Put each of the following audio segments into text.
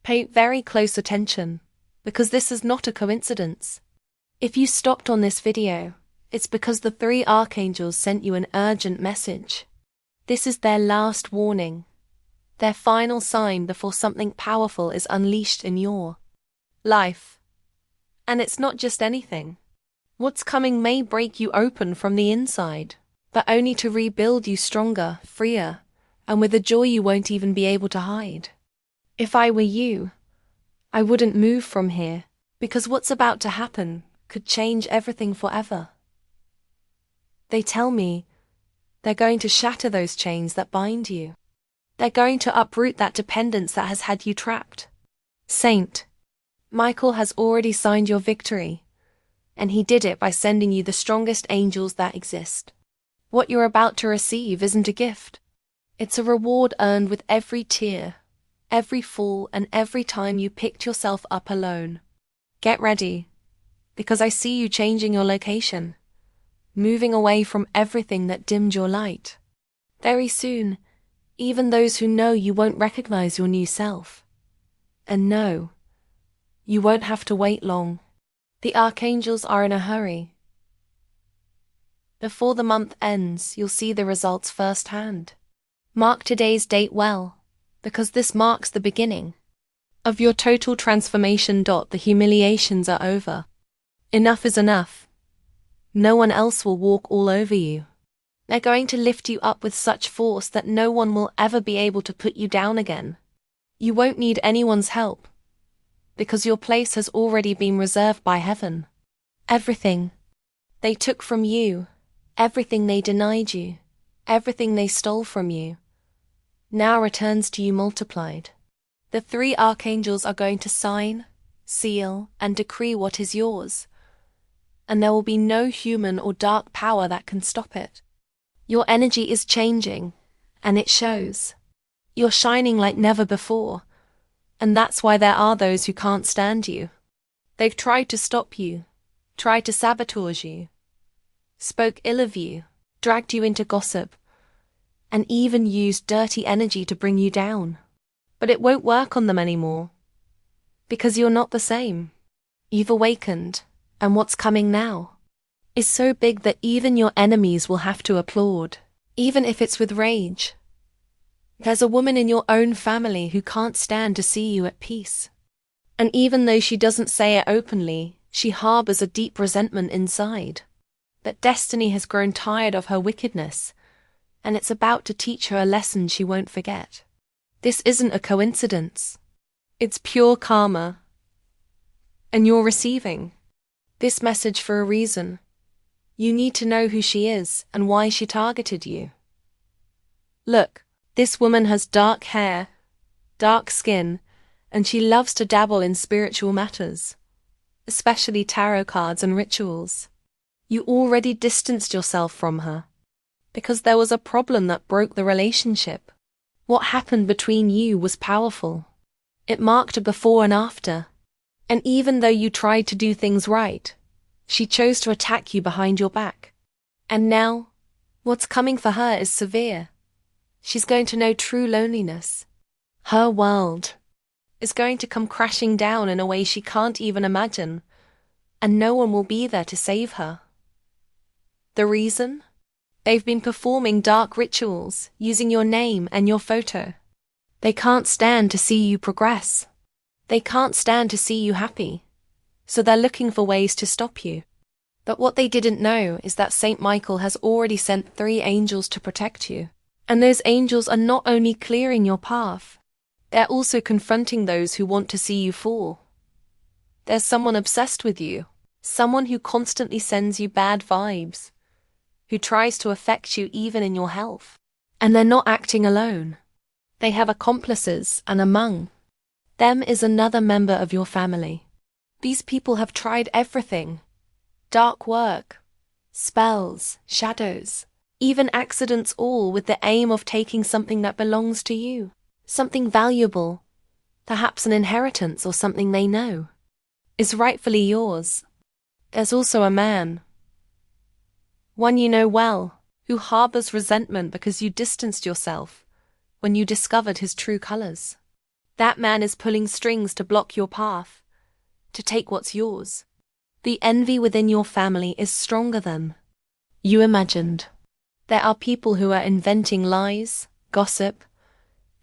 Pay very close attention, because this is not a coincidence. If you stopped on this video, it's because the three archangels sent you an urgent message. This is their last warning, their final sign before something powerful is unleashed in your life. And it's not just anything. What's coming may break you open from the inside, but only to rebuild you stronger, freer, and with a joy you won't even be able to hide. If I were you, I wouldn't move from here, because what's about to happen could change everything forever. They tell me they're going to shatter those chains that bind you. They're going to uproot that dependence that has had you trapped. Saint Michael has already signed your victory, and he did it by sending you the strongest angels that exist. What you're about to receive isn't a gift. It's a reward earned with every tear, every fall, and every time you picked yourself up alone. Get ready, because I see you changing your location, moving away from everything that dimmed your light. Very soon, even those who know you won't recognize your new self. And no, you won't have to wait long. The archangels are in a hurry. Before the month ends, you'll see the results firsthand. Mark today's date well, because this marks the beginning of your total transformation. The humiliations are over. Enough is enough. No one else will walk all over you. They're going to lift you up with such force that no one will ever be able to put you down again. You won't need anyone's help, because your place has already been reserved by heaven. Everything they took from you, everything they denied you, everything they stole from you, now returns to you multiplied. The three archangels are going to sign, seal, and decree what is yours, and there will be no human or dark power that can stop it. Your energy is changing, and it shows. You're shining like never before, and that's why there are those who can't stand you. They've tried to stop you, tried to sabotage you, spoke ill of you, dragged you into gossip, and even used dirty energy to bring you down. But it won't work on them anymore, because you're not the same. You've awakened, and what's coming now is so big that even your enemies will have to applaud, even if it's with rage. There's a woman in your own family who can't stand to see you at peace. And even though she doesn't say it openly, she harbors a deep resentment inside. That destiny has grown tired of her wickedness, and it's about to teach her a lesson she won't forget. This isn't a coincidence. It's pure karma. And you're receiving this message for a reason. You need to know who she is and why she targeted you. Look, this woman has dark hair, dark skin, and she loves to dabble in spiritual matters, especially tarot cards and rituals. You already distanced yourself from her, because there was a problem that broke the relationship. What happened between you was powerful. It marked a before and after. And even though you tried to do things right, she chose to attack you behind your back. And now, what's coming for her is severe. She's going to know true loneliness. Her world is going to come crashing down in a way she can't even imagine, and no one will be there to save her. The reason? They've been performing dark rituals using your name and your photo. They can't stand to see you progress. They can't stand to see you happy, so they're looking for ways to stop you. But what they didn't know is that Saint Michael has already sent 3 angels to protect you. And those angels are not only clearing your path, they're also confronting those who want to see you fall. There's someone obsessed with you, someone who constantly sends you bad vibes, who tries to affect you even in your health. And they're not acting alone. They have accomplices, and among them is another member of your family. These people have tried everything: dark work, spells, shadows, even accidents, all with the aim of taking something that belongs to you, something valuable, perhaps an inheritance or something they know is rightfully yours. There's also a man, one you know well, who harbors resentment because you distanced yourself when you discovered his true colors. That man is pulling strings to block your path, to take what's yours. The envy within your family is stronger than you imagined. There are people who are inventing lies, gossip,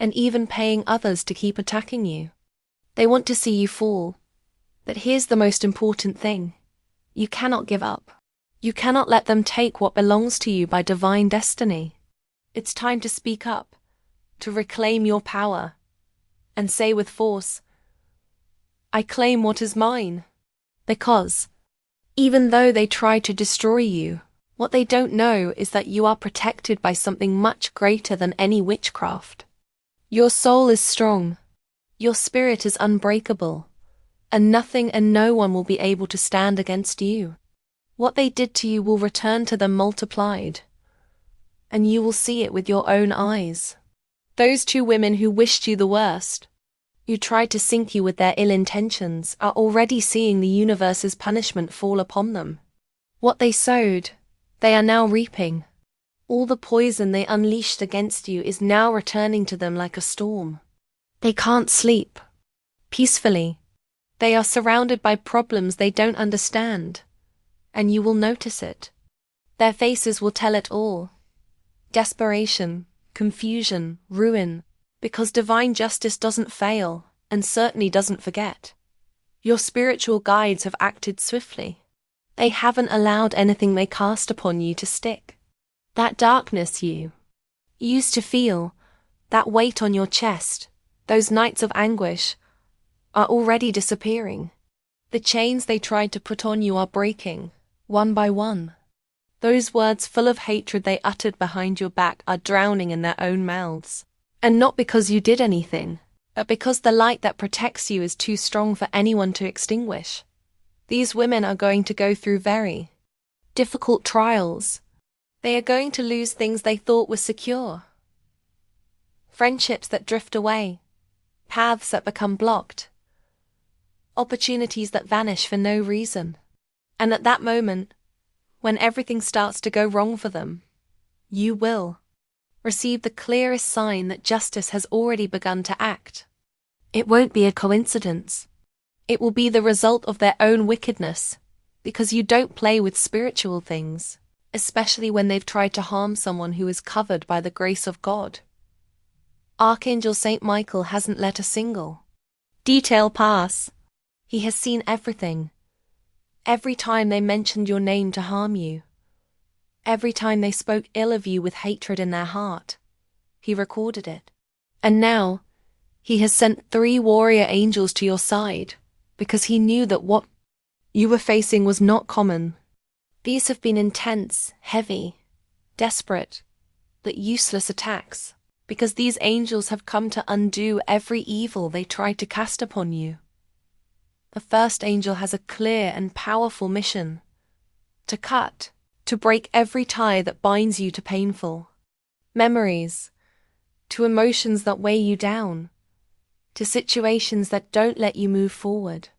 and even paying others to keep attacking you. They want to see you fall. But here's the most important thing. You cannot give up. You cannot let them take what belongs to you by divine destiny. It's time to speak up, to reclaim your power, and say with force, I claim what is mine. Because, even though they try to destroy you, what they don't know is that you are protected by something much greater than any witchcraft. Your soul is strong. Your spirit is unbreakable. And nothing and no one will be able to stand against you. What they did to you will return to them multiplied. And you will see it with your own eyes. Those 2 women who wished you the worst, who tried to sink you with their ill intentions, are already seeing the universe's punishment fall upon them. What they sowed, they are now reaping. All the poison they unleashed against you is now returning to them like a storm. They can't sleep peacefully. They are surrounded by problems they don't understand, and you will notice it. Their faces will tell it all. Desperation, confusion, ruin, because divine justice doesn't fail and certainly doesn't forget. Your spiritual guides have acted swiftly. They haven't allowed anything they cast upon you to stick. That darkness you used to feel, that weight on your chest, those nights of anguish, are already disappearing. The chains they tried to put on you are breaking, one by one. Those words full of hatred they uttered behind your back are drowning in their own mouths. And not because you did anything, but because the light that protects you is too strong for anyone to extinguish. These women are going to go through very difficult trials. They are going to lose things they thought were secure. Friendships that drift away, paths that become blocked, opportunities that vanish for no reason. And at that moment, when everything starts to go wrong for them, you will receive the clearest sign that justice has already begun to act. It won't be a coincidence. It will be the result of their own wickedness, because you don't play with spiritual things, especially when they've tried to harm someone who is covered by the grace of God. Archangel Saint Michael hasn't let a single detail pass. He has seen everything. Every time they mentioned your name to harm you, every time they spoke ill of you with hatred in their heart, he recorded it. And now, he has sent 3 warrior angels to your side, because he knew that what you were facing was not common. These have been intense, heavy, desperate, but useless attacks, because these angels have come to undo every evil they tried to cast upon you. The first angel has a clear and powerful mission: to cut, to break every tie that binds you to painful memories, to emotions that weigh you down, to situations that don't let you move forward.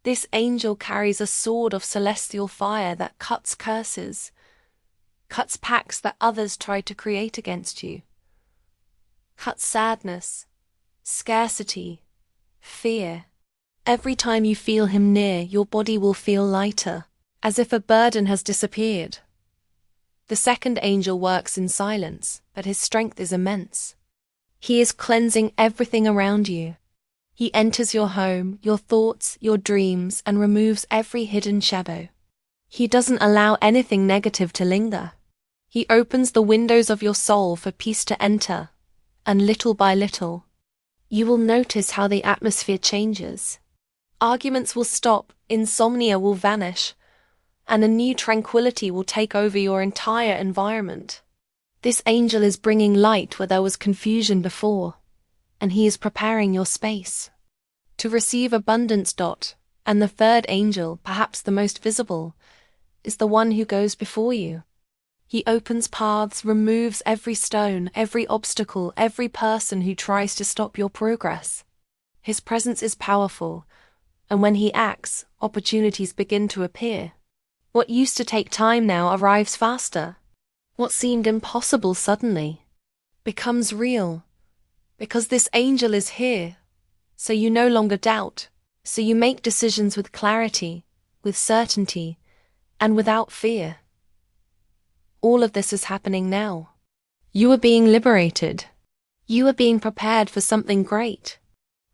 This angel carries a sword of celestial fire that cuts curses, cuts pacts that others tried to create against you, cuts sadness, scarcity, fear. Every time you feel him near, your body will feel lighter, as if a burden has disappeared. The second angel works in silence, but his strength is immense. He is cleansing everything around you. He enters your home, your thoughts, your dreams, and removes every hidden shadow. He doesn't allow anything negative to linger. He opens the windows of your soul for peace to enter, and little by little, you will notice how the atmosphere changes. Arguments will stop, insomnia will vanish, and a new tranquility will take over your entire environment. This angel is bringing light where there was confusion before, and he is preparing your space to receive abundance. And the third angel, perhaps the most visible, is the one who goes before you. He opens paths, removes every stone, every obstacle, every person who tries to stop your progress. His presence is powerful, and when he acts, opportunities begin to appear. What used to take time now arrives faster. What seemed impossible suddenly becomes real, because this angel is here, so you no longer doubt, so you make decisions with clarity, with certainty, and without fear. All of this is happening now. You are being liberated. You are being prepared for something great.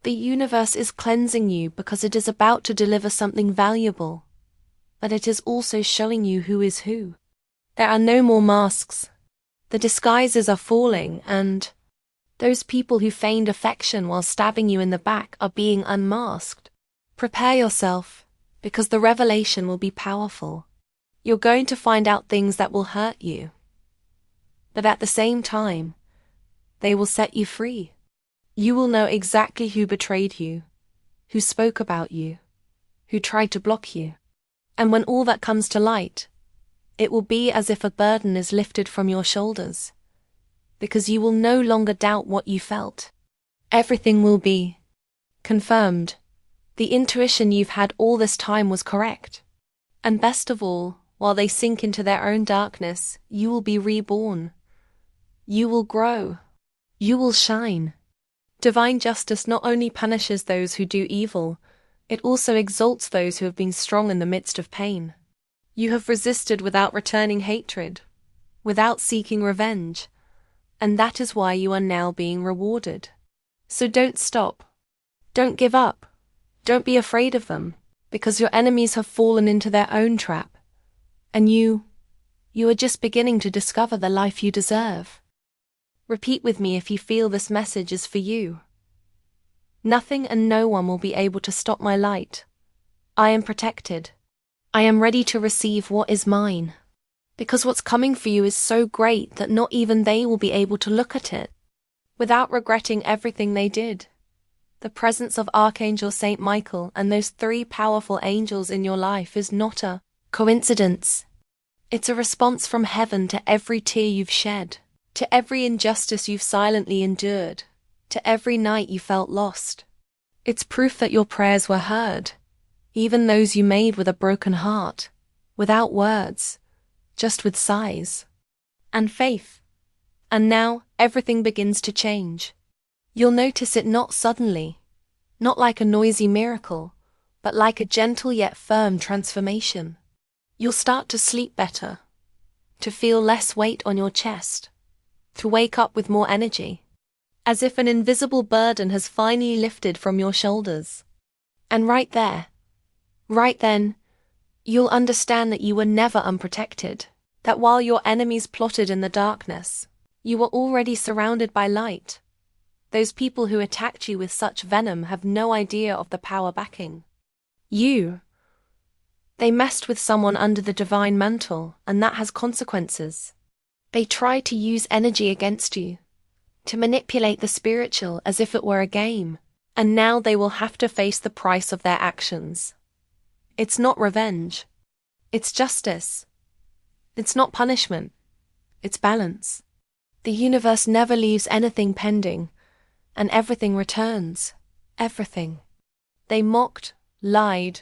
The universe is cleansing you because it is about to deliver something valuable, but it is also showing you who is who. There are no more masks. The disguises are falling, and those people who feigned affection while stabbing you in the back are being unmasked. Prepare yourself, because the revelation will be powerful. You're going to find out things that will hurt you, but at the same time, they will set you free. You will know exactly who betrayed you, who spoke about you, who tried to block you. And when all that comes to light, it will be as if a burden is lifted from your shoulders, because you will no longer doubt what you felt. Everything will be confirmed. The intuition you've had all this time was correct. And best of all, while they sink into their own darkness, you will be reborn. You will grow. You will shine. Divine justice not only punishes those who do evil, it also exalts those who have been strong in the midst of pain. You have resisted without returning hatred, without seeking revenge, and that is why you are now being rewarded. So don't stop. Don't give up. Don't be afraid of them, because your enemies have fallen into their own trap, and you are just beginning to discover the life you deserve. Repeat with me if you feel this message is for you. Nothing and no one will be able to stop my light. I am protected. I am ready to receive what is mine. Because what's coming for you is so great that not even they will be able to look at it without regretting everything they did. The presence of Archangel Saint Michael and those 3 powerful angels in your life is not a coincidence. It's a response from heaven to every tear you've shed, to every injustice you've silently endured, to every night you felt lost. It's proof that your prayers were heard, even those you made with a broken heart, without words, just with sighs and faith. And now everything begins to change. You'll notice it not suddenly, not like a noisy miracle, but like a gentle yet firm transformation. You'll start to sleep better, to feel less weight on your chest, to wake up with more energy, as if an invisible burden has finally lifted from your shoulders. And right then, you'll understand that you were never unprotected, that while your enemies plotted in the darkness, you were already surrounded by light. Those people who attacked you with such venom have no idea of the power backing you. They messed with someone under the divine mantle, and that has consequences. They tried to use energy against you, to manipulate the spiritual as if it were a game, and now they will have to face the price of their actions. It's not revenge. It's justice. It's not punishment. It's balance. The universe never leaves anything pending, and everything returns. Everything. They mocked, lied,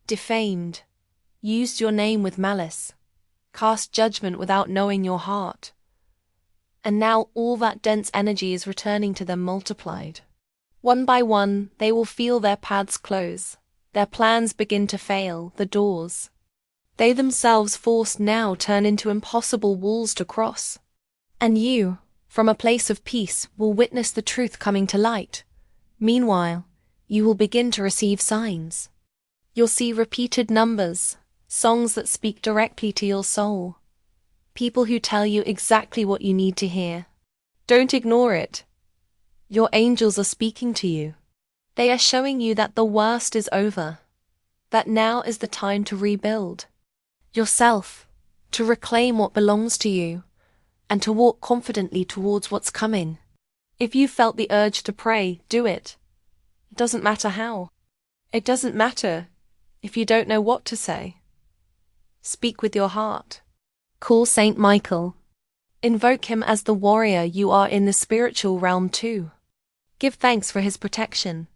defamed, used your name with malice, cast judgment without knowing your heart. And now all that dense energy is returning to them multiplied. One by one, they will feel their paths close, their plans begin to fail, the doors they themselves forced now turn into impossible walls to cross. And you, from a place of peace, will witness the truth coming to light. Meanwhile, you will begin to receive signs. You'll see repeated numbers, songs that speak directly to your soul. People who tell you exactly what you need to hear. Don't ignore it. Your angels are speaking to you. They are showing you that the worst is over, that now is the time to rebuild yourself, to reclaim what belongs to you, and to walk confidently towards what's coming. If you felt the urge to pray, do it. It doesn't matter how. It doesn't matter if you don't know what to say. Speak with your heart. Call Saint Michael. Invoke him as the warrior you are in the spiritual realm too. Give thanks for his protection,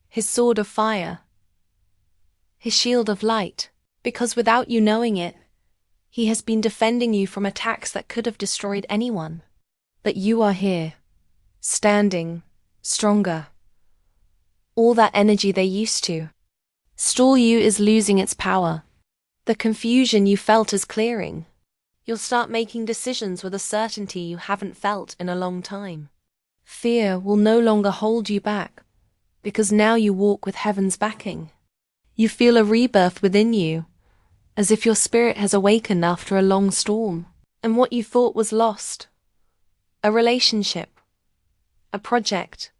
his sword of fire, his shield of light, because without you knowing it, he has been defending you from attacks that could have destroyed anyone. But you are here, standing, stronger, All that energy they used to store you is losing its power. The confusion you felt is clearing. You'll start making decisions with a certainty you haven't felt in a long time. Fear will no longer hold you back, because now you walk with heaven's backing. You feel a rebirth within you, as if your spirit has awakened after a long storm, and what you thought was lost, a relationship, a project,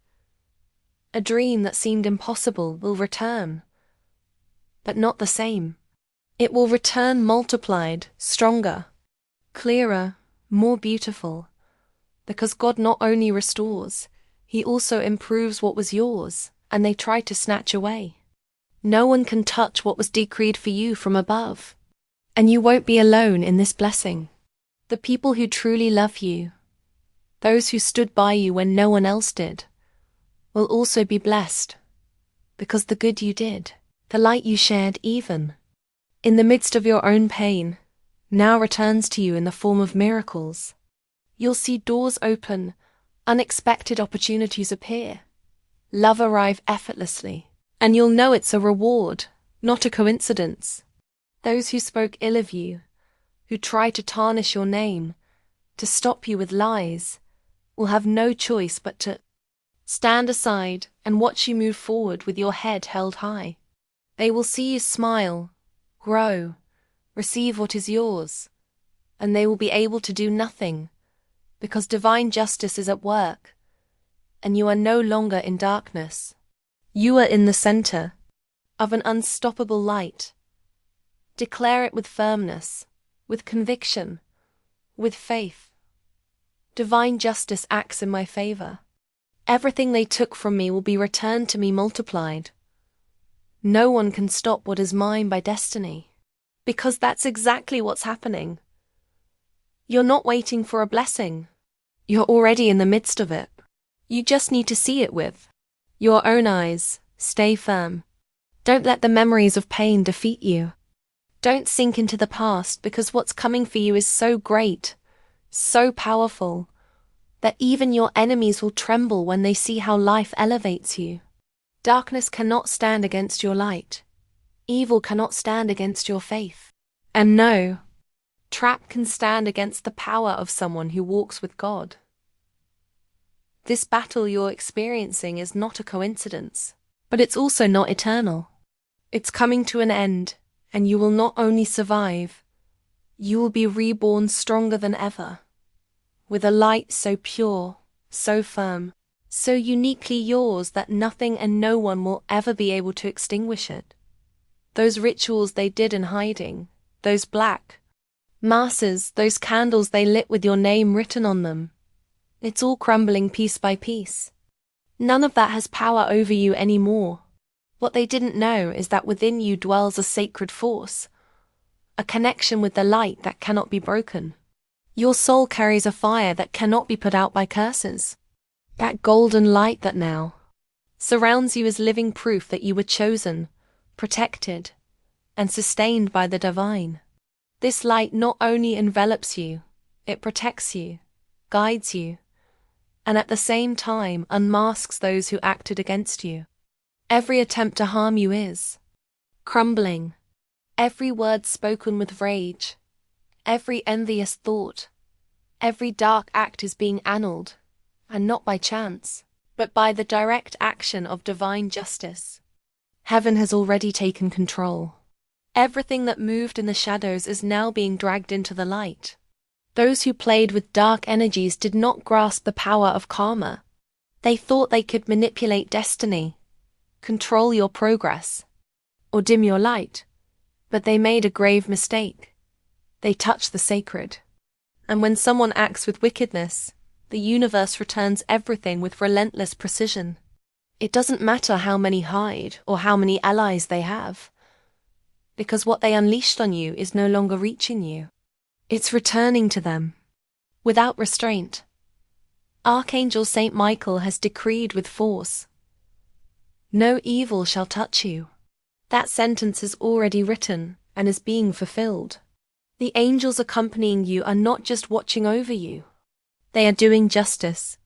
a dream that seemed impossible, will return, but not the same. It will return multiplied, stronger, clearer, more beautiful, because God not only restores, He also improves what was yours, and they tried to snatch away. No one can touch what was decreed for you from above, and you won't be alone in this blessing. The people who truly love you, those who stood by you when no one else did, will also be blessed, because the good you did, the light you shared even in the midst of your own pain, now returns to you in the form of miracles. You'll see doors open, unexpected opportunities appear, love arrive effortlessly, and you'll know it's a reward, not a coincidence. Those who spoke ill of you, who tried to tarnish your name, to stop you with lies, will have no choice but to stand aside and watch you move forward with your head held high. They will see you smile, grow, receive what is yours, and they will be able to do nothing, because divine justice is at work, and you are no longer in darkness. You are in the center of an unstoppable light. Declare it with firmness, with conviction, with faith. Divine justice acts in my favor. Everything they took from me will be returned to me multiplied. No one can stop what is mine by destiny, because that's exactly what's happening. You're not waiting for a blessing. You're already in the midst of it. You just need to see it with your own eyes. Stay firm. Don't let the memories of pain defeat you. Don't sink into the past, because what's coming for you is so great, so powerful, that even your enemies will tremble when they see how life elevates you. Darkness cannot stand against your light. Evil cannot stand against your faith. And no, trap can stand against the power of someone who walks with God. This battle you're experiencing is not a coincidence, but it's also not eternal. It's coming to an end, and you will not only survive, you will be reborn stronger than ever, with a light so pure, so firm, so uniquely yours that nothing and no one will ever be able to extinguish it. Those rituals they did in hiding, those black masses, those candles they lit with your name written on them, it's all crumbling piece by piece. None of that has power over you anymore. What they didn't know is that within you dwells a sacred force, a connection with the light that cannot be broken. Your soul carries a fire that cannot be put out by curses. That golden light that now surrounds you is living proof that you were chosen, protected, and sustained by the divine. This light not only envelops you, it protects you, guides you, and at the same time unmasks those who acted against you. Every attempt to harm you is crumbling. Every word spoken with rage, every envious thought, every dark act is being annulled, and not by chance, but by the direct action of divine justice. Heaven has already taken control. Everything that moved in the shadows is now being dragged into the light. Those who played with dark energies did not grasp the power of karma. They thought they could manipulate destiny, control your progress, or dim your light. But they made a grave mistake. They touched the sacred. And when someone acts with wickedness, the universe returns everything with relentless precision. It doesn't matter how many hide or how many allies they have, because what they unleashed on you is no longer reaching you. It's returning to them, without restraint. Archangel Saint Michael has decreed with force, "No evil shall touch you." That sentence is already written and is being fulfilled. The angels accompanying you are not just watching over you. They are doing justice.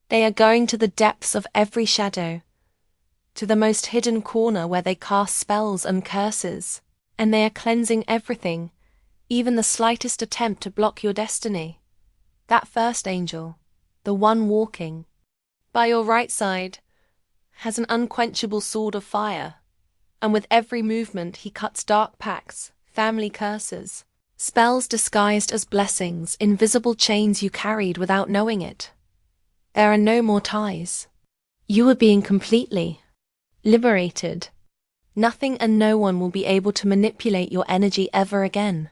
They are going to the depths of every shadow, to the most hidden corner where they cast spells and curses, and they are cleansing everything, even the slightest attempt to block your destiny. That first angel, the one walking by your right side, has an unquenchable sword of fire, and with every movement he cuts dark pacts, family curses, spells disguised as blessings, invisible chains you carried without knowing it. There are no more ties. You are being completely liberated. Nothing and no one will be able to manipulate your energy ever again.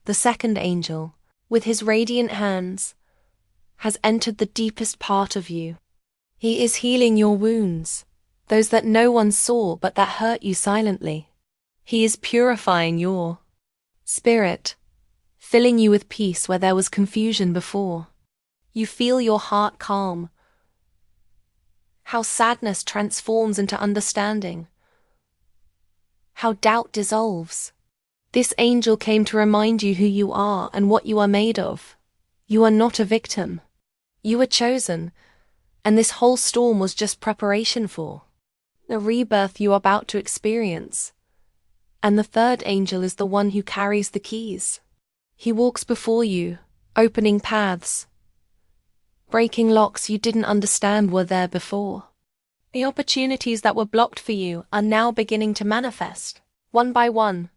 The second angel, with his radiant hands, has entered the deepest part of you. He is healing your wounds, those that no one saw but that hurt you silently. He is purifying your spirit, filling you with peace where there was confusion before. You feel your heart calm, how sadness transforms into understanding, how doubt dissolves. This angel came to remind you who you are and what you are made of. You are not a victim. You are chosen, and this whole storm was just preparation for the rebirth you are about to experience. And the third angel is the one who carries the keys. He walks before you, opening paths, breaking locks you didn't understand were there before. The opportunities that were blocked for you are now beginning to manifest, one by one.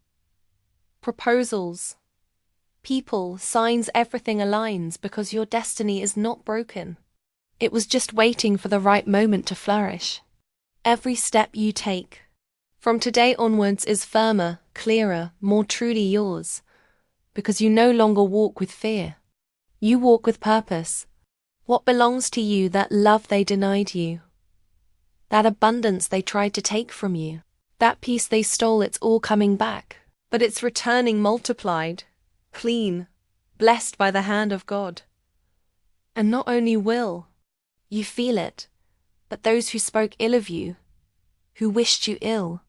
Proposals, people, signs, everything aligns because your destiny is not broken. It was just waiting for the right moment to flourish. Every step you take from today onwards is firmer, clearer, more truly yours, because you no longer walk with fear. You walk with purpose. What belongs to you, that love they denied you, that abundance they tried to take from you, that peace they stole, it's all coming back, but it's returning multiplied, clean, blessed by the hand of God. And not only will you feel it, but those who spoke ill of you, who wished you ill,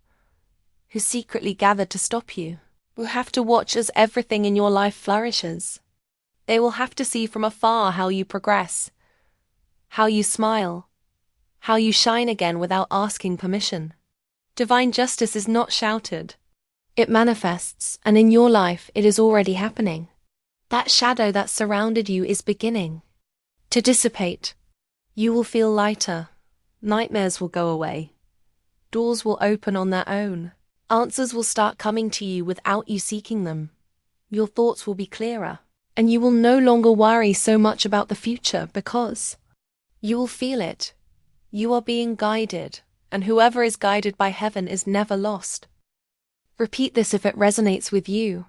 who secretly gathered to stop you, will have to watch as everything in your life flourishes. They will have to see from afar how you progress, how you smile, how you shine again without asking permission. Divine justice is not shouted. It manifests, and in your life it is already happening. That shadow that surrounded you is beginning to dissipate. You will feel lighter. Nightmares will go away. Doors will open on their own. Answers will start coming to you without you seeking them. Your thoughts will be clearer, and you will no longer worry so much about the future because you will feel it. You are being guided, and whoever is guided by heaven is never lost. Repeat this if it resonates with you.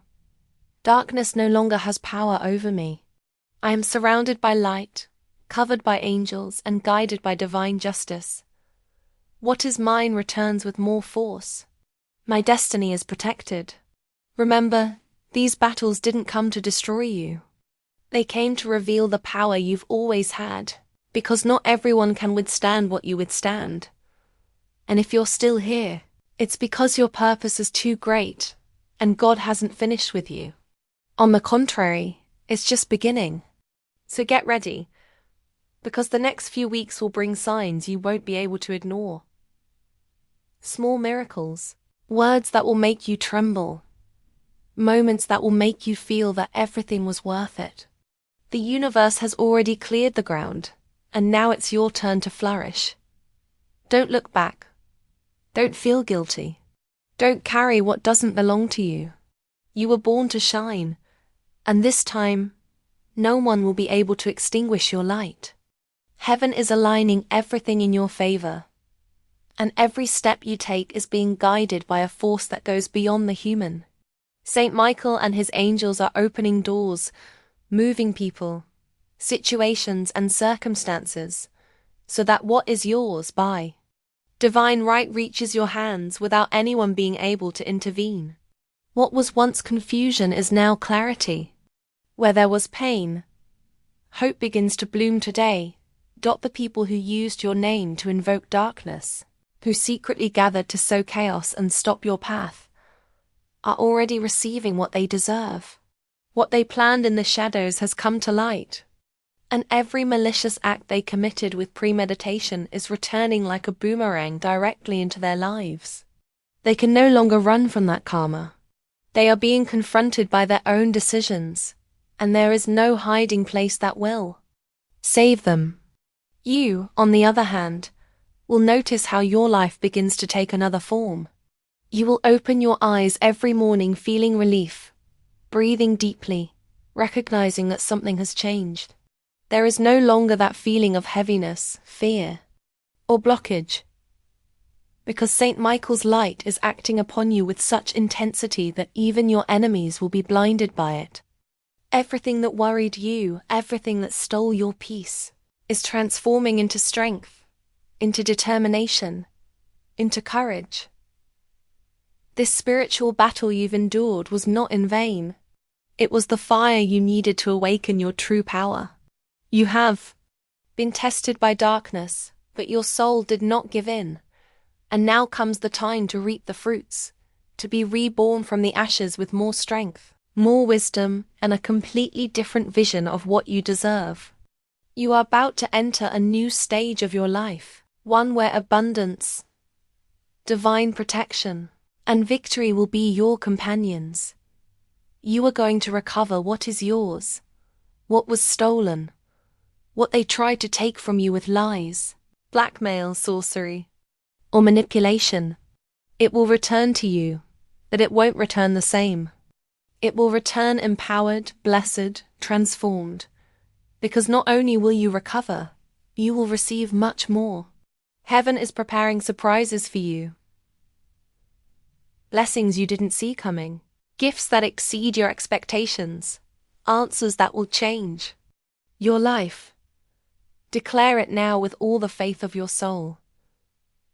Darkness no longer has power over me. I am surrounded by light, covered by angels, and guided by divine justice. What is mine returns with more force. My destiny is protected. Remember, these battles didn't come to destroy you. They came to reveal the power you've always had, because not everyone can withstand what you withstand. And if you're still here, it's because your purpose is too great, and God hasn't finished with you. On the contrary, it's just beginning. So get ready, because the next few weeks will bring signs you won't be able to ignore. Small miracles, words that will make you tremble, moments that will make you feel that everything was worth it. The universe has already cleared the ground, and now it's your turn to flourish. Don't look back. Don't feel guilty. Don't carry what doesn't belong to you. You were born to shine, and this time, no one will be able to extinguish your light. Heaven is aligning everything in your favor, and every step you take is being guided by a force that goes beyond the human. Saint Michael and his angels are opening doors, moving people, situations and circumstances, so that what is yours by divine right reaches your hands without anyone being able to intervene. What was once confusion is now clarity. Where there was pain, hope begins to bloom today. The people who used your name to invoke darkness, who secretly gathered to sow chaos and stop your path, are already receiving what they deserve. What they planned in the shadows has come to light. And every malicious act they committed with premeditation is returning like a boomerang directly into their lives. They can no longer run from that karma. They are being confronted by their own decisions, and there is no hiding place that will save them. You, on the other hand, will notice how your life begins to take another form. You will open your eyes every morning feeling relief, breathing deeply, recognizing that something has changed. There is no longer that feeling of heaviness, fear, or blockage, because St. Michael's light is acting upon you with such intensity that even your enemies will be blinded by it. Everything that worried you, everything that stole your peace, is transforming into strength, into determination, into courage. This spiritual battle you've endured was not in vain. It was the fire you needed to awaken your true power. You have been tested by darkness, but your soul did not give in. And now comes the time to reap the fruits, to be reborn from the ashes with more strength, more wisdom, and a completely different vision of what you deserve. You are about to enter a new stage of your life, one where abundance, divine protection, and victory will be your companions. You are going to recover what is yours, what was stolen, what they tried to take from you with lies, blackmail, sorcery, or manipulation. It will return to you, but it won't return the same. It will return empowered, blessed, transformed, because not only will you recover, you will receive much more. Heaven is preparing surprises for you. Blessings you didn't see coming, gifts that exceed your expectations, answers that will change your life. Declare it now with all the faith of your soul.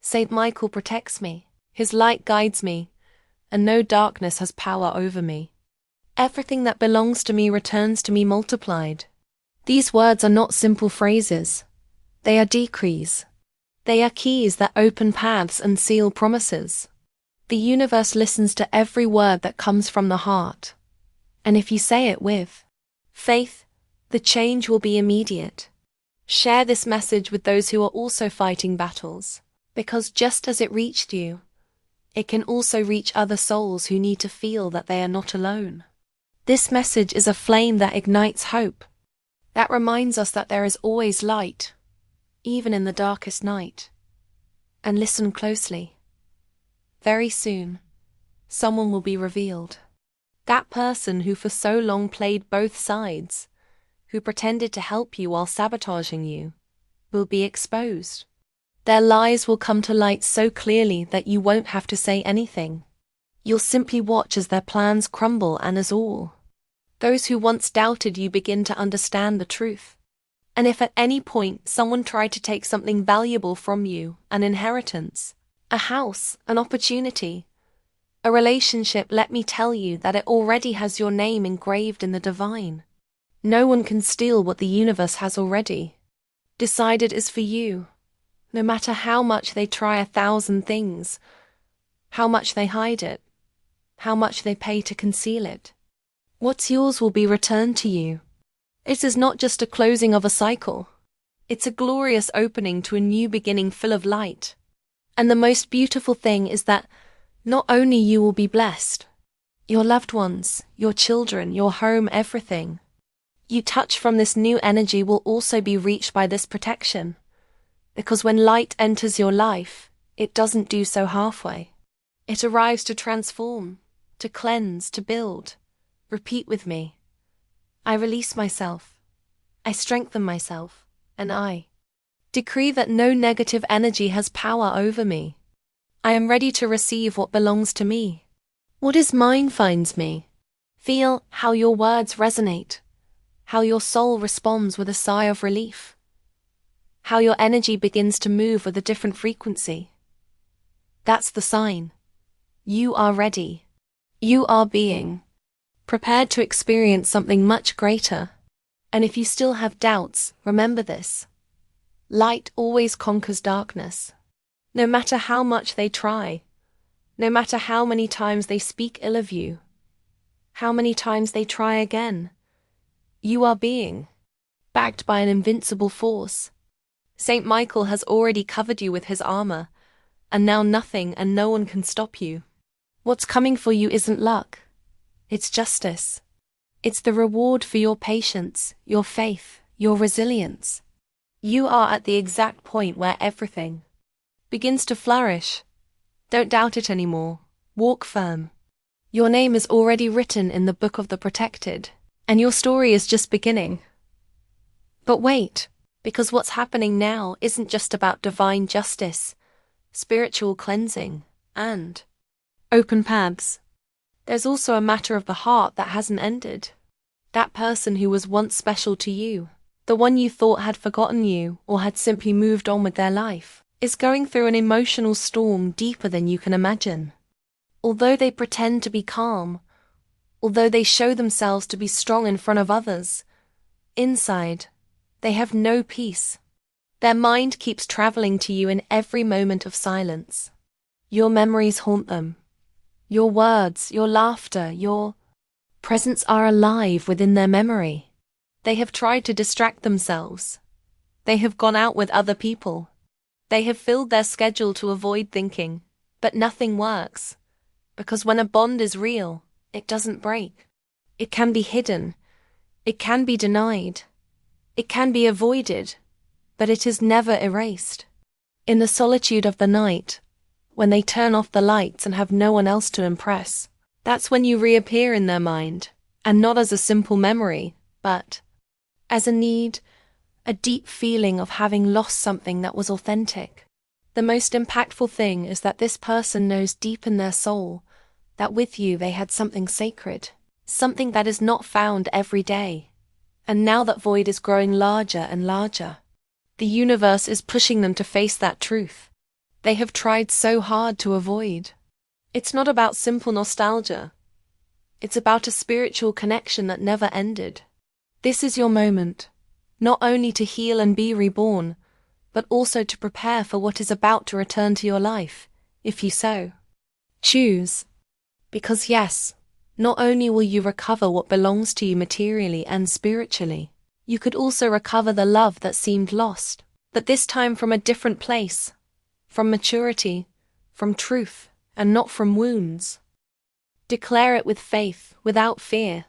Saint Michael protects me, his light guides me, and no darkness has power over me. Everything that belongs to me returns to me multiplied. These words are not simple phrases. They are decrees. They are keys that open paths and seal promises. The universe listens to every word that comes from the heart. And if you say it with faith, the change will be immediate. Share this message with those who are also fighting battles, because just as it reached you, it can also reach other souls who need to feel that they are not alone. This message is a flame that ignites hope, that reminds us that there is always light, even in the darkest night. And listen closely. Very soon, someone will be revealed. That person who for so long played both sides, who pretended to help you while sabotaging you, will be exposed. Their lies will come to light so clearly that you won't have to say anything. You'll simply watch as their plans crumble, and as all those who once doubted you begin to understand the truth. And if at any point someone tried to take something valuable from you, an inheritance, a house, an opportunity, a relationship, let me tell you that it already has your name engraved in the divine. No one can steal what the universe has already decided is for you, no matter how much they try 1,000 things, how much they hide it, how much they pay to conceal it. What's yours will be returned to you. It is not just a closing of a cycle. It's a glorious opening to a new beginning full of light. And the most beautiful thing is that not only you will be blessed, your loved ones, your children, your home, everything you touch from this new energy will also be reached by this protection. Because when light enters your life, it doesn't do so halfway. It arrives to transform, to cleanse, to build. Repeat with me. I release myself. I strengthen myself. And I decree that no negative energy has power over me. I am ready to receive what belongs to me. What is mine finds me. Feel how your words resonate, how your soul responds with a sigh of relief, how your energy begins to move with a different frequency. That's the sign. You are ready. You are being prepared to experience something much greater. And if you still have doubts, remember this. Light always conquers darkness. No matter how much they try, no matter how many times they speak ill of you, how many times they try again, you are being backed by an invincible force. Saint Michael has already covered you with his armor, and now nothing and no one can stop you. What's coming for you isn't luck. It's justice. It's the reward for your patience, your faith, your resilience. You are at the exact point where everything begins to flourish. Don't doubt it anymore. Walk firm. Your name is already written in the book of the protected, and your story is just beginning. But wait, because what's happening now isn't just about divine justice, spiritual cleansing, and open paths. There's also a matter of the heart that hasn't ended. That person who was once special to you, the one you thought had forgotten you or had simply moved on with their life, is going through an emotional storm deeper than you can imagine. Although they pretend to be calm, although they show themselves to be strong in front of others, inside, they have no peace. Their mind keeps traveling to you in every moment of silence. Your memories haunt them. Your words, your laughter, your presence are alive within their memory. They have tried to distract themselves. They have gone out with other people. They have filled their schedule to avoid thinking, but nothing works. Because when a bond is real, it doesn't break. It can be hidden. It can be denied. It can be avoided, but it is never erased. In the solitude of the night, when they turn off the lights and have no one else to impress, that's when you reappear in their mind, and not as a simple memory, but as a need, a deep feeling of having lost something that was authentic. The most impactful thing is that this person knows deep in their soul that with you they had something sacred, something that is not found every day. And now that void is growing larger and larger. The universe is pushing them to face that truth. They have tried so hard to avoid. It's not about simple nostalgia. It's about a spiritual connection that never ended. This is your moment, not only to heal and be reborn, but also to prepare for what is about to return to your life, if you so choose. Because yes, not only will you recover what belongs to you materially and spiritually, you could also recover the love that seemed lost, but this time from a different place, from maturity, from truth, and not from wounds. Declare it with faith, without fear.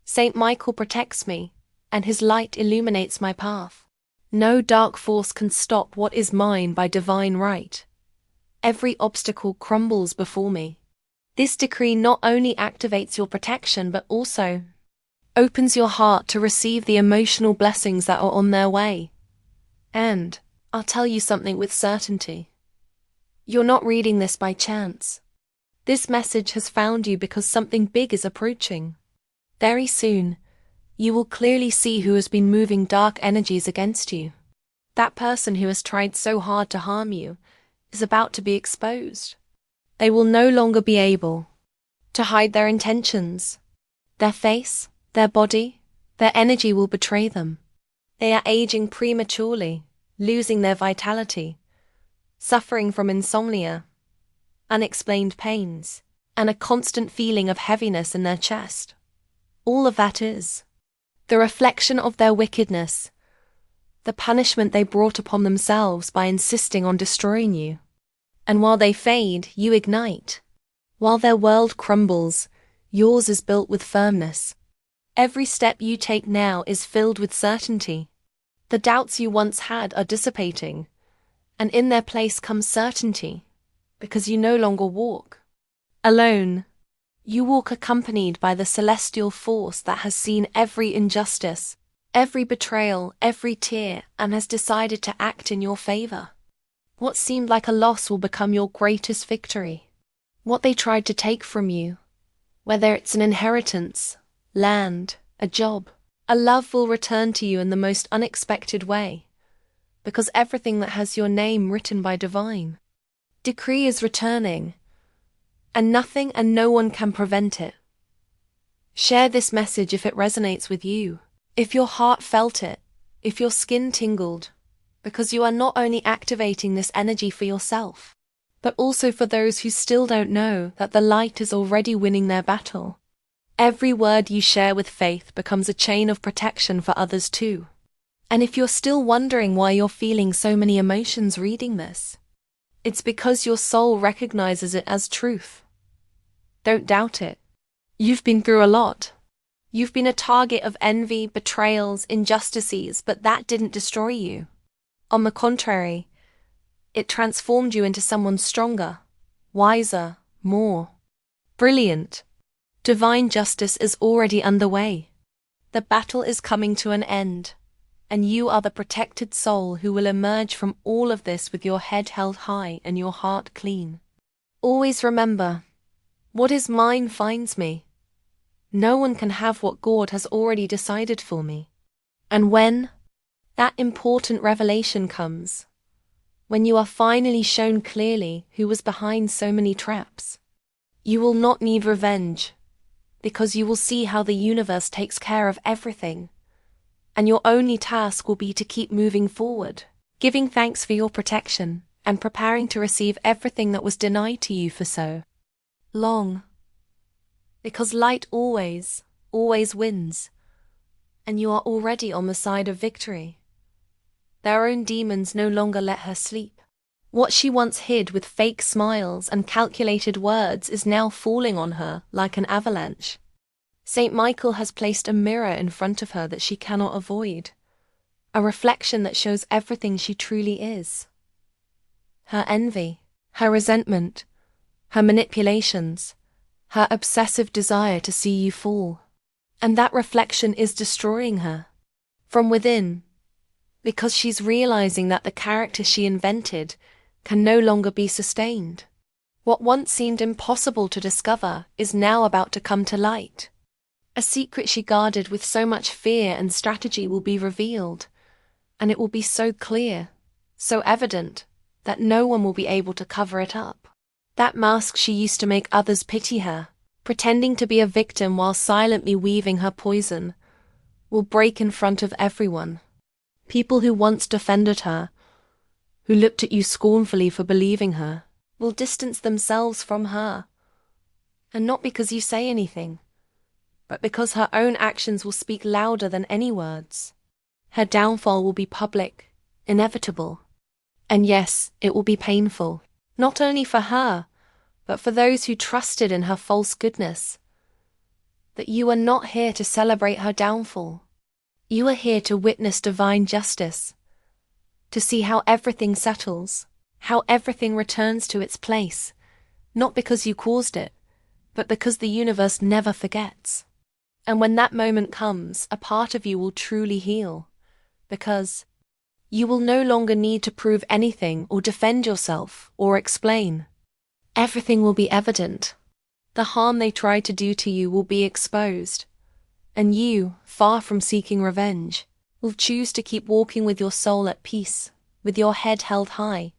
Saint Michael protects me, and his light illuminates my path. No dark force can stop what is mine by divine right. Every obstacle crumbles before me. This decree not only activates your protection but also opens your heart to receive the emotional blessings that are on their way. And I'll tell you something with certainty. You're not reading this by chance. This message has found you because something big is approaching. Very soon, you will clearly see who has been moving dark energies against you. That person who has tried so hard to harm you is about to be exposed. They will no longer be able to hide their intentions. Their face, their body, their energy will betray them. They are aging prematurely, losing their vitality, suffering from insomnia, unexplained pains, and a constant feeling of heaviness in their chest. All of that is the reflection of their wickedness, the punishment they brought upon themselves by insisting on destroying you. And while they fade, you ignite. While their world crumbles, yours is built with firmness. Every step you take now is filled with certainty. The doubts you once had are dissipating, and in their place comes certainty, because you no longer walk alone. You walk accompanied by the celestial force that has seen every injustice, every betrayal, every tear, and has decided to act in your favor. What seemed like a loss will become your greatest victory. What they tried to take from you, whether it's an inheritance, land, a job, a love, will return to you in the most unexpected way, because everything that has your name written by divine decree is returning, and nothing and no one can prevent it. Share this message if it resonates with you, if your heart felt it, if your skin tingled, because you are not only activating this energy for yourself, but also for those who still don't know that the light is already winning their battle. Every word you share with faith becomes a chain of protection for others too. And if you're still wondering why you're feeling so many emotions reading this, it's because your soul recognizes it as truth. Don't doubt it. You've been through a lot. You've been a target of envy, betrayals, injustices, but that didn't destroy you. On the contrary, it transformed you into someone stronger, wiser, more brilliant. Divine justice is already underway. The battle is coming to an end, and you are the protected soul who will emerge from all of this with your head held high and your heart clean. Always remember, what is mine finds me. No one can have what God has already decided for me. And when that important revelation comes, when you are finally shown clearly who was behind so many traps, you will not need revenge, because you will see how the universe takes care of everything, and your only task will be to keep moving forward, giving thanks for your protection, and preparing to receive everything that was denied to you for so long. Because light always wins, and you are already on the side of victory. Their own demons no longer let her sleep. What she once hid with fake smiles and calculated words is now falling on her like an avalanche. Saint Michael has placed a mirror in front of her that she cannot avoid, a reflection that shows everything she truly is. Her envy, her resentment, her manipulations, her obsessive desire to see you fall. And that reflection is destroying her from within, because she's realizing that the character she invented can no longer be sustained. What once seemed impossible to discover is now about to come to light. A secret she guarded with so much fear and strategy will be revealed, and it will be so clear, so evident, that no one will be able to cover it up. That mask she used to make others pity her, pretending to be a victim while silently weaving her poison, will break in front of everyone. People who once defended her, who looked at you scornfully for believing her, will distance themselves from her. And not because you say anything, but because her own actions will speak louder than any words. Her downfall will be public, inevitable. And yes, it will be painful, not only for her, but for those who trusted in her false goodness. That you are not here to celebrate her downfall. You are here to witness divine justice, to see how everything settles, how everything returns to its place, not because you caused it, but because the universe never forgets. And when that moment comes, a part of you will truly heal, because you will no longer need to prove anything or defend yourself or explain. Everything will be evident. The harm they tried to do to you will be exposed, and you, far from seeking revenge, will choose to keep walking with your soul at peace, with your head held high,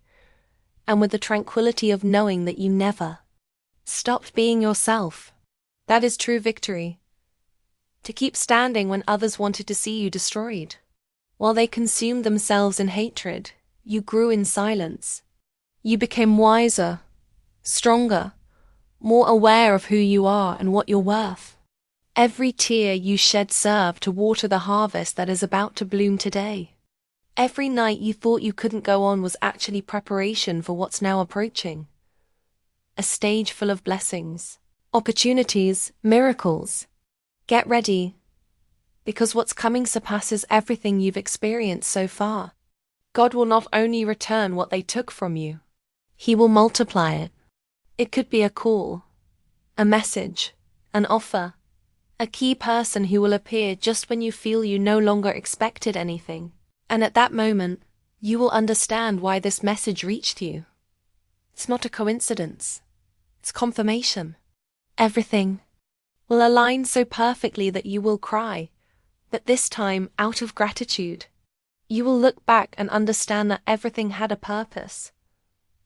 and with the tranquility of knowing that you never stopped being yourself. That is true victory. To keep standing when others wanted to see you destroyed. While they consumed themselves in hatred, you grew in silence. You became wiser, stronger, more aware of who you are and what you're worth. Every tear you shed served to water the harvest that is about to bloom today. Every night you thought you couldn't go on was actually preparation for what's now approaching. A stage full of blessings, opportunities, miracles. Get ready, because what's coming surpasses everything you've experienced so far. God will not only return what they took from you, He will multiply it. It could be a call, a message, an offer, a key person who will appear just when you feel you no longer expected anything. And at that moment, you will understand why this message reached you. It's not a coincidence. It's confirmation. Everything will align so perfectly that you will cry, but this time out of gratitude. You will look back and understand that everything had a purpose.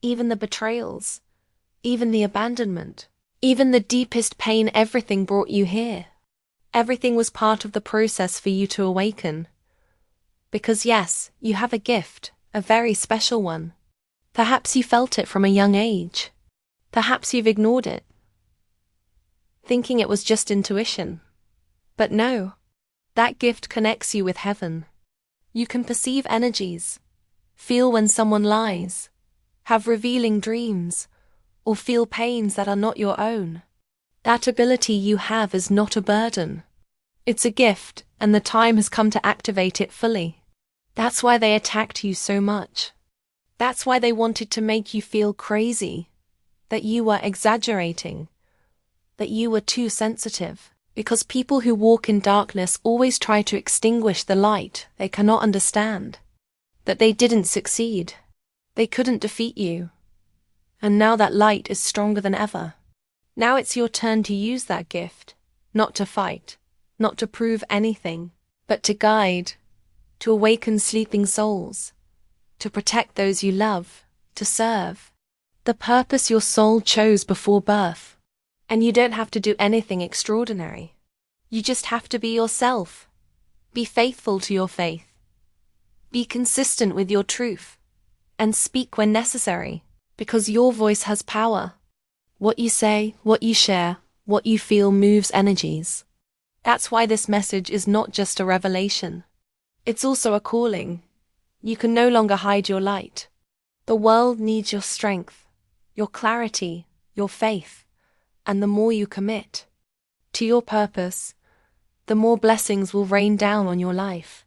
Even the betrayals, even the abandonment, even the deepest pain, everything brought you here. Everything was part of the process for you to awaken. Because yes, you have a gift, a very special one. Perhaps you felt it from a young age. Perhaps you've ignored it. thinking it was just intuition. But no, that gift connects you with heaven. You can perceive energies, feel when someone lies, have revealing dreams, or feel pains that are not your own. That ability you have is not a burden. It's a gift, and the time has come to activate it fully. That's why they attacked you so much. That's why they wanted to make you feel crazy, that you were exaggerating, that you were too sensitive. Because people who walk in darkness always try to extinguish the light they cannot understand. That they didn't succeed. They couldn't defeat you. And now that light is stronger than ever. Now it's your turn to use that gift, not to fight, not to prove anything, but to guide, to awaken sleeping souls, to protect those you love, to serve. The purpose your soul chose before birth. And you don't have to do anything extraordinary. You just have to be yourself. Be faithful to your faith. Be consistent with your truth. And speak when necessary, because your voice has power. What you say, what you share, what you feel moves energies. That's why this message is not just a revelation. It's also a calling. You can no longer hide your light. The world needs your strength, your clarity, your faith. And the more you commit to your purpose, the more blessings will rain down on your life.